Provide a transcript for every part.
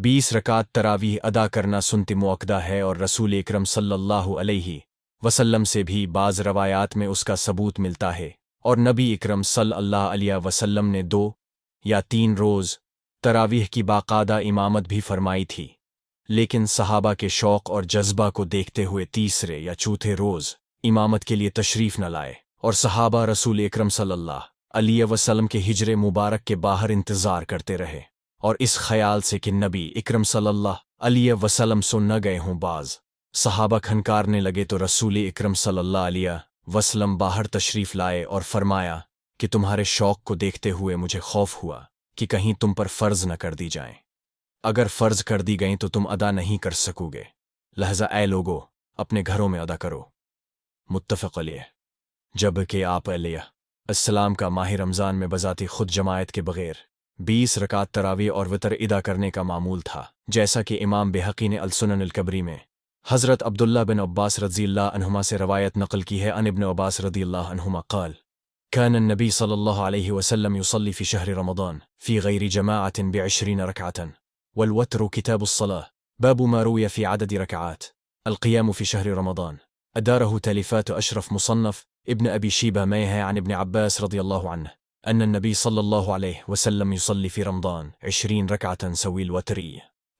20 रकात तरावीह अदा करना सुन्नत मुअक्कदा है और रसूल अकरम सल्लल्लाहु अलैहि वसल्लम से भी बाज़ रवायात में उसका सबूत मिलता है और नबी अकरम सल्लल्लाहु अलैहि वसल्लम ने 2 या 3 रोज़ तरावीह की बाकायदा इमामत भी फरमाई थी, लेकिन सहाबा के शौक़ और जज्बा को देखते हुए तीसरे या चौथे रोज़ इमामत के लिए तशरीफ़ न लाए और सहाबा रसूल अकरम सल्लल्लाहु अलैहि वसल्लम के हिजरे मुबारक के बाहर इंतज़ार करते रहे और इस ख्याल से कि नबी अकरम सल्लल्लाहु अलैहि वसल्लम सो न गए हों बाज़ सहाबा खनकारने लगे तो रसूल अकरम सल्लल्लाहु अलैहि वसल्लम बाहर तशरीफ़ लाए और फरमाया कि तुम्हारे शौक़ को देखते हुए मुझे खौफ हुआ कि कहीं तुम पर फ़र्ज़ न कर दी जाएं। अगर फ़र्ज़ कर दी गईं तो तुम अदा नहीं कर सकोगे, लिहाज़ा ऐ लोगो अपने घरों में अदा करो। मुत्तफ़क़ अलैह। जबकि आप अलैहिस्सलाम का माह रमज़ान में बज़ाती खुद जमायत के बग़ैर 20 रकात तरावी और वितर अदा करने का मामूल था, जैसा कि इमाम बैहक़ी ने अल-सुनन अल-कबरी में हज़रत अब्दुल्लाह बिन अब्बास रज़ियल्लाहु अन्हुमा से रवायत नक़ल की है। अन इब्न अब्बास रज़ियल्लाहु अन्हुमा क़ाल कान अन्नबी सल्लल्लाहु अलैहि वसल्लम युसल्ली फ़ी शहर रमज़ान फ़ी गैरि जमाअतिन ब20 रकअतन वल-वत्रू किताबुस्सलाह बाबु मा रुविया फ़ी अदद रकअत अल-क़ियाम फ़ी शहर रमज़ान अदारहु तलिफ़ात अशरफ मुसन्नफ़ इब्न अबी शैबा में है। अन इब्न अब्बास रज़ियल्लाहु अन्हु अन्न नबी सल्लल्लाहु अलैहि वसल्लम युसल्ली फ़ी रमज़ान 20 रकअतन सवील वतरी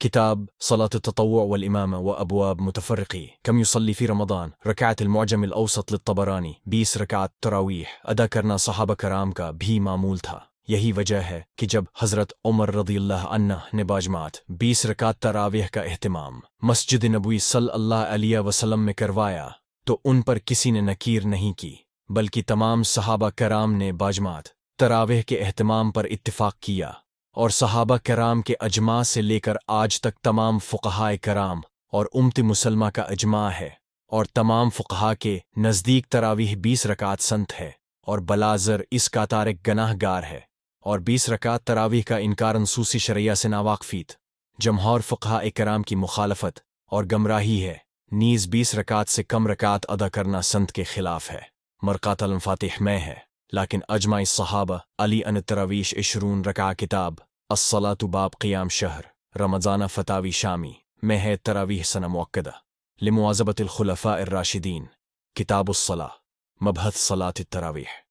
किताब सलात ततव्वुअ वल इमामा व अबवाब मुतफ़र्रिक़ी कम युसल्ली फ़ी रमज़ान रकअत अल-मुअजम अल-औसत लित-तबरानी 20 रकात तरावीह अदा करना सहाबा कराम का भी मामूल था। यही वजह है कि जब हज़रत उमर रज़ियल्लाहु अन्हु ने बाजमात 20 रकात तरावीह का एहतिमाम मस्जिद नबवी सल्लल्लाहु अलैहि वसल्लम में करवाया तो उन पर किसी ने नकीर नहीं की, बल्कि तमाम सहाबा कराम ने बाजमात तरावीह के एहतिमाम पर इत्तिफ़ाक़ किया और सहाबा कराम के अजमा से लेकर आज तक तमाम फ़ुक़हाए कराम और उम्मत मुसलमा का अजमा है और तमाम फ़ुक़हा के नज़दीक तरावीह 20 रकात संत है और बलाज़र इसका तारिक गनाहगार है और 20 रकात तरावीह का इनकार नसूसी शरिया से नावाक़फ़ीत जमहूर फ़ुक़हाए कराम की मुखालफत और गमराही है। नीज़ 20 रकात से कम रकात अदा करना संत के ख़िलाफ़ है। मरक़ात अल-फ़ातिह में है, लाकिन अजमाई सहाबा अली अन तरावीश 20 रका किताब अस्सलातु बाब क़ियाम शहर रमज़ाना फ़तावी शामी में है। तरावीह सना मुअक्कदा लिमुआज़बतिल खुलफ़ाए राशिदीन किताबुस्सलाह मबहथ सलात तरावीह।